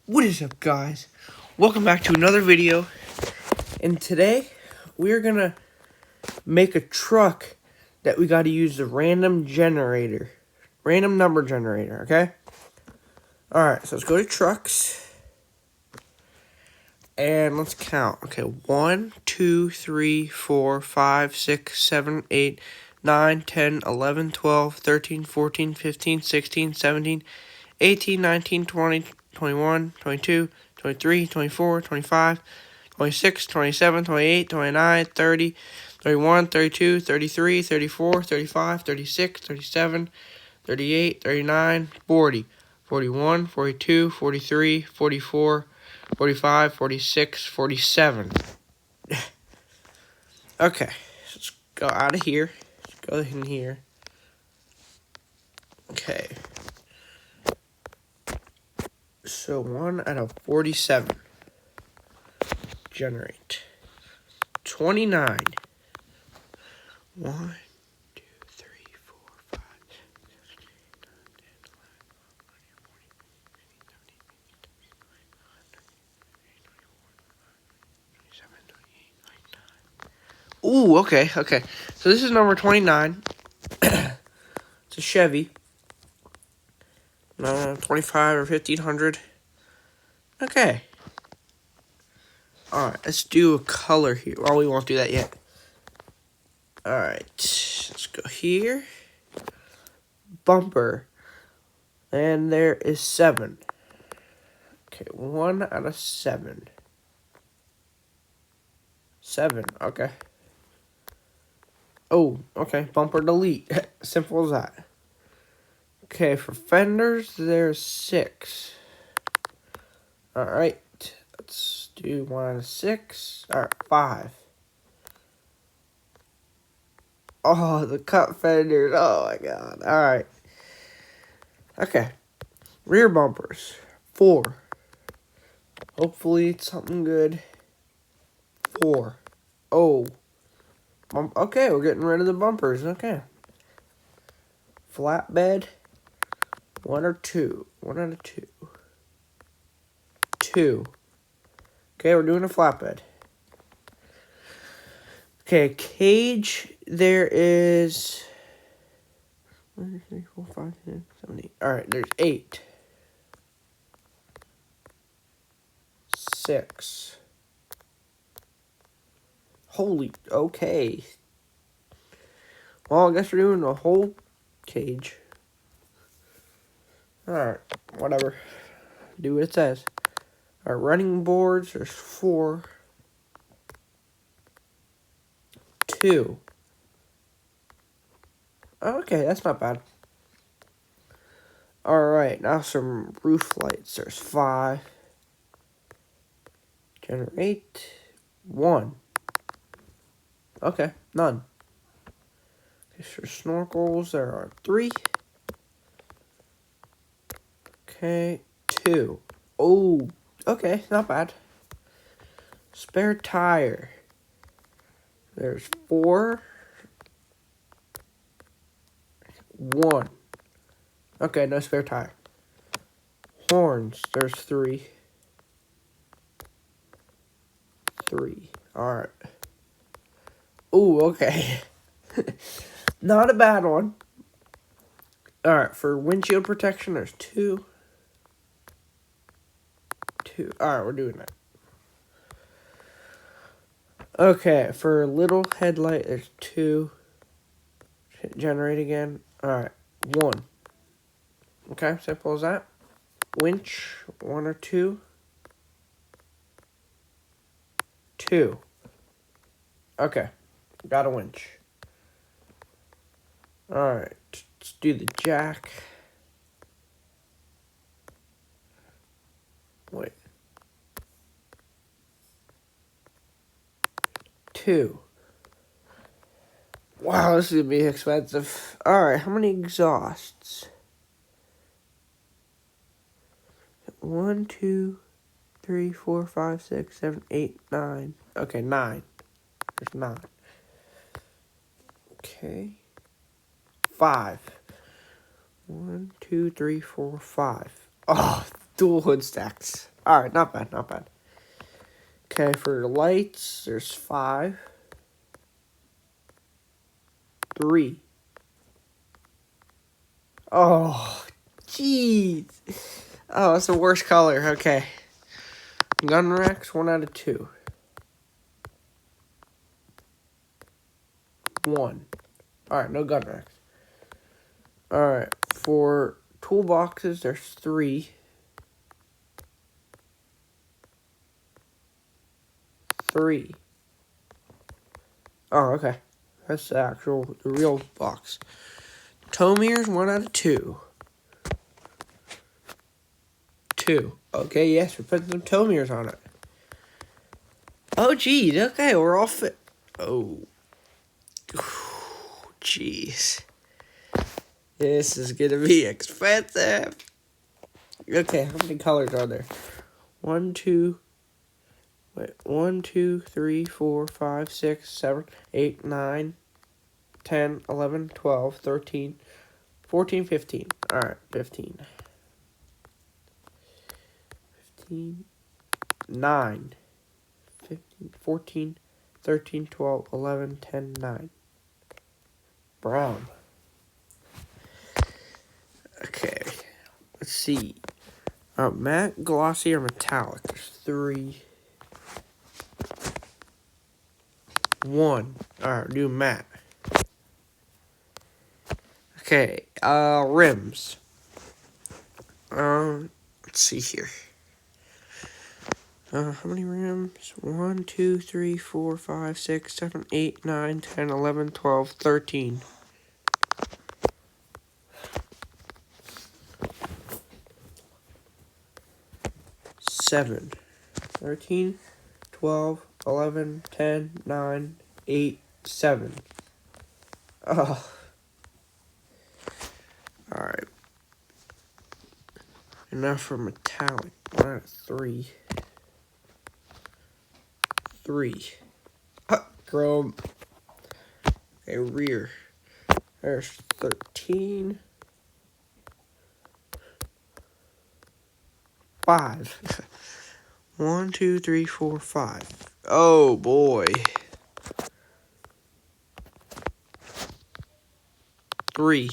What is up, guys? Welcome back to another video. And today we're gonna make a truck that we gotta use the random number generator, okay? Alright, so let's go to trucks and let's count. Okay, 1, 2, 3, 4, 5, 6, 7, 8, 9, 10, 11, 12, 13, 14, 15, 16, 17, 18, 19, 20, 21, 22, 23, 24, 25, 26, 27, 28, 29, 30, 31, 32, 33, 34, 35, 36, 37, 38, 39, 40, 41, 42, 43, 44, 45, 46, 47. Okay, let's go out of here. Let's go in here. Okay. So 1 out of 47. Generate. 29. 1, 2, 3, 4, 5, 6, 7, 8, 9, 10, 11, 12, 13, 14, 15, 16, 17, 18, 19, 20, 21, 22, 23, 24, 25, 26, 27, 28, 29. Ooh, okay. So this is number 29. It's a Chevy. 25 or 1500. Okay. Alright, let's do a color here. Well, we won't do that yet. Alright, let's go here. Bumper. And there is 7. Okay, 1 out of 7. 7, okay. Oh, okay, bumper delete. Simple as that. Okay, for fenders, there's 6. Alright, let's do 1 out of 6. Alright, 5. Oh, the cut fenders. Oh my god. Alright. Okay. Rear bumpers. 4. Hopefully it's something good. 4. Oh. Okay, we're getting rid of the bumpers. Okay. Flatbed. 1 or 2. 1 out of 2. 2. Okay, we're doing a flatbed. Okay, cage. There is 1, 2, 3, 4, 5, 6, 7, 8. Alright, there's 8. 6. Holy, okay. Well, I guess we're doing the whole cage. Alright, whatever. Do what it says. Our running boards, there's 4. 2. Okay, that's not bad. Alright, now some roof lights. There's 5. Generate 1. Okay, none. Okay, for snorkels, there are 3. Okay, 2. Oh, okay, not bad. Spare tire. There's 4. 1. Okay, no spare tire. Horns, there's 3. 3. Alright. Ooh, okay. Not a bad one. Alright, for windshield protection, there's 2. 2. Alright, we're doing that. Okay, for little headlight, there's 2. Hit generate again. Alright, 1. Okay, simple as that. Winch, 1 or 2. 2. Okay, got a winch. Alright, let's do the jack. Wait. 2. Wow, this is gonna be expensive. Alright, how many exhausts? 1, 2, 3, 4, 5, 6, 7, 8, 9. Okay, 9. There's 9. Okay. 5. 1, 2, 3, 4, 5. Oh, dual hood stacks. Alright, not bad, not bad. Okay, for lights, there's 5. 3. Oh, jeez. Oh, that's the worst color. Okay. Gun racks, 1 out of 2. 1. Alright, no gun racks. Alright, for toolboxes, there's 3. 3. Oh, okay. That's the real box. Toe mirrors, 1 out of 2. 2. Okay, yes, we're putting some toe mirrors on it. Oh, geez. Okay, we're all fit. Oh. Jeez. This is gonna be expensive. Okay, how many colors are there? 1, 2, 3, 4, 5, 6, 7, 8, 9, 10, 11, 12, 13, 14, 15. Alright, 15. 15, 9, 15, 14, 13, 12, 11, 10, 9. Brown. Okay, let's see. Matte, glossy, or metallic? There's 3. 1. Alright, do matte. Okay, rims. Let's see here. How many rims? 1, 2, 3, 4, 5, 6, 7, 8, 9, 10, 11, 12, 13. 7. 13, 12, 11, 10, 9, 8, 7. Oh. Alright. And now for metallic. 1 out of 3. 3. Chrome. Okay, rear. There's 13. 5. 1, 2, 3, 4, 5. Oh boy. 3.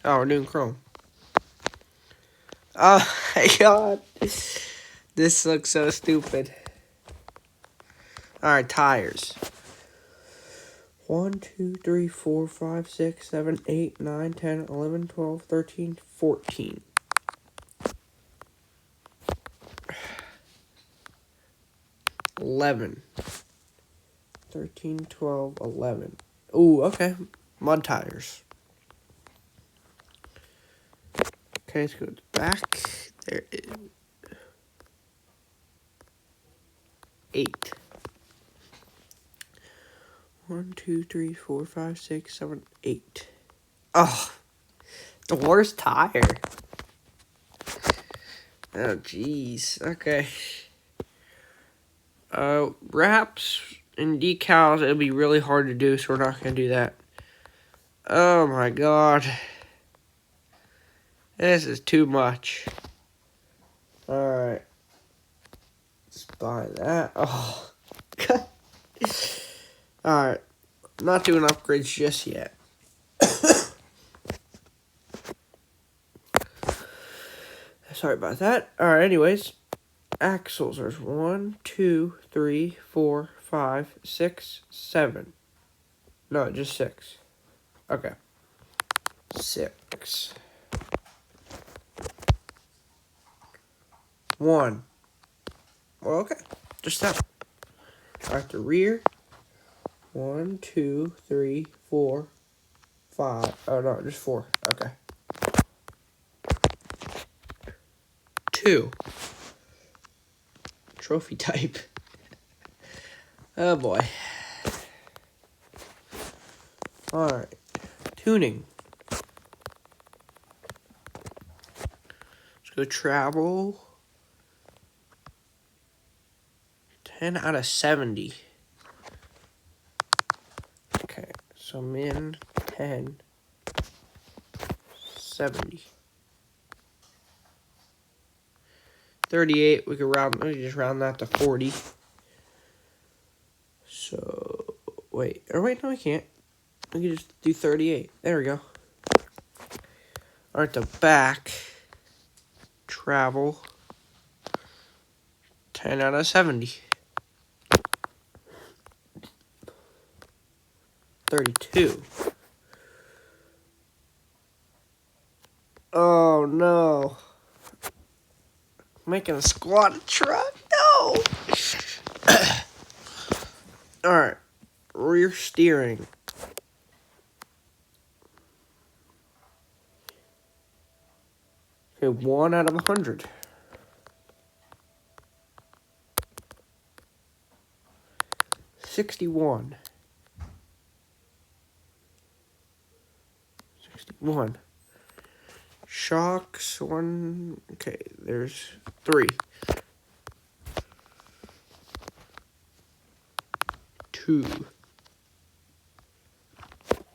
Oh, we're doing chrome. Oh my god. This looks so stupid. Alright, tires. 1, 2, 3, 4, 5, 6, 7, 8, 9, 10, 11, 12, 13, 14. 11. 13, 12, 11. Ooh, okay. Mud tires. Okay, let's go to the back. There is 8. 1, 2, 3, 4, 5, 6, 7, 8. Oh, the worst tire. Oh, jeez. Okay. Wraps and decals, it'll be really hard to do, so we're not going to do that. Oh, my God. This is too much. Alright. Let's buy that. Oh. Alright. Not doing upgrades just yet. Sorry about that. Alright, anyways. Axles. There's 1, 2, 3, 4, 5, 6, 7. No, just 6. Okay. 6. 1. Well, okay. Just that. Alright, the rear. 1, 2, 3, 4, 5. Oh, no, just 4. Okay. 2. Trophy type. Oh, boy. Alright. Tuning. Let's go travel. 10 out of 70. Okay, so min 10, 70. 38, we could round, let me just round that to 40. So, wait, no, we can't. We can just do 38. There we go. All right, the back, travel, 10 out of 70. 32. Oh, no. Making a squat truck? No! Alright. Rear steering. Okay, 1 out of 100. 61. 61. Shocks, 1. Okay, there's 3. 2.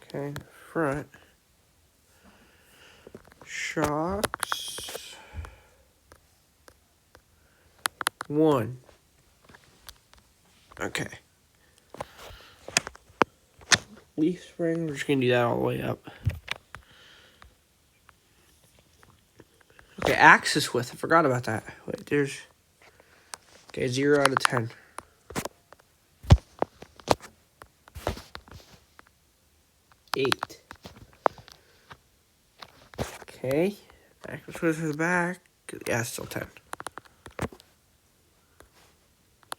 Okay, front. Shocks. 1. Okay. Leaf spring, we're just going to do that all the way up. Okay, axis width, I forgot about that. Wait, there's... Okay, 0 out of 10. 8. Okay, axis width for the back. Yeah, still 10.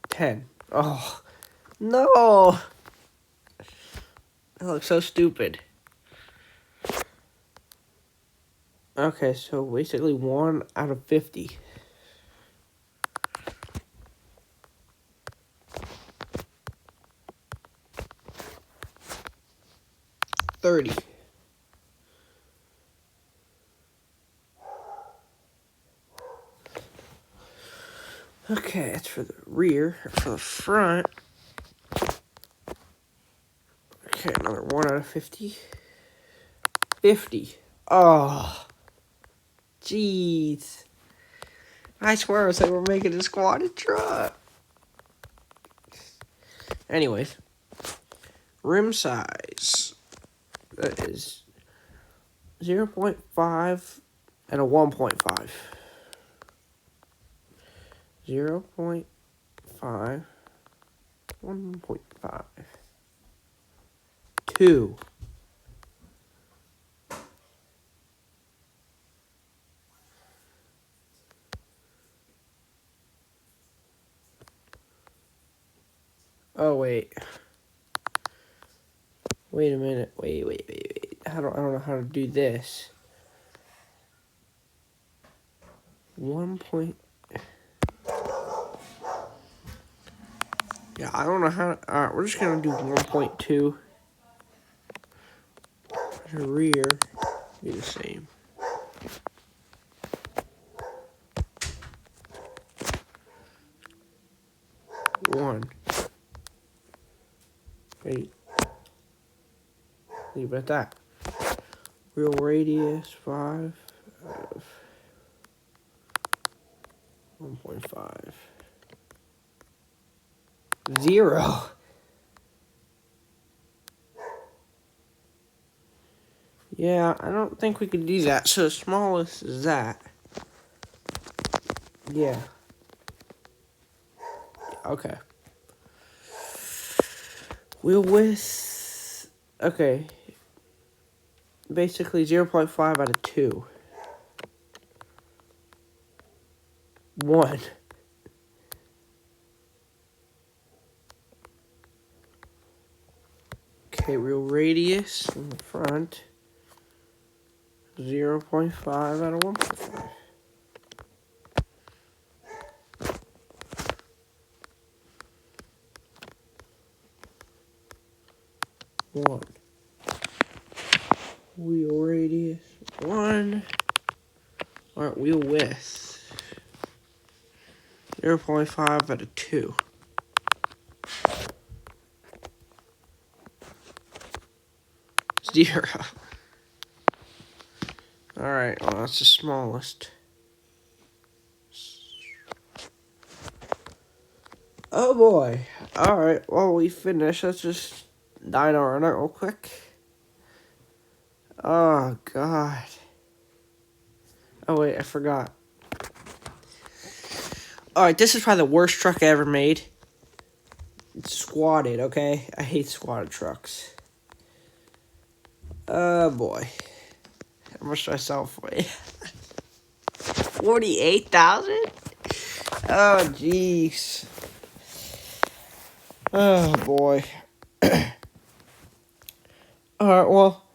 10. Oh, no! That looks so stupid. Okay, so basically 1 out of 50. 30. Okay, that's for the rear. For the front. Okay, another 1 out of 50. 50. Oh, jeez. I swear I was like, we're making a squatted truck. Anyways, rim size. That is 0.5 and a 1.5. 0.5, 1.5. 2. Oh, wait. Wait a minute. Wait. I don't know how to do this. 1 point. Yeah, I don't know how to. Alright, we're just gonna do 1.2. The rear be the same. One. Wait. Leave it at that. Real radius 5 out of 1.5. 0. Yeah, I don't think we could do that. So the smallest is that. Yeah. Okay. Wheel width. Okay. Basically 0.5 out of 2. 1. Okay, real radius in the front. 0.5 out of 1.5. 1. Wheel radius 1. Alright, wheel width 0.5 out of 2. 0. Alright, well that's the smallest. Oh boy. Alright, well, we finished. Let's just dine on it real quick. Oh, God. Oh, wait, I forgot. Alright, this is probably the worst truck I ever made. It's squatted, okay? I hate squatted trucks. Oh, boy. How much do I sell for you? 48,000? Oh, jeez. Oh, boy. Alright, well,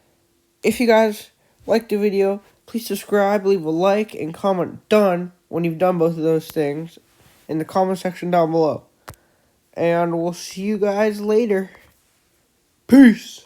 if you guys liked the video, please subscribe, leave a like, and comment done when you've done both of those things in the comment section down below. And we'll see you guys later. Peace.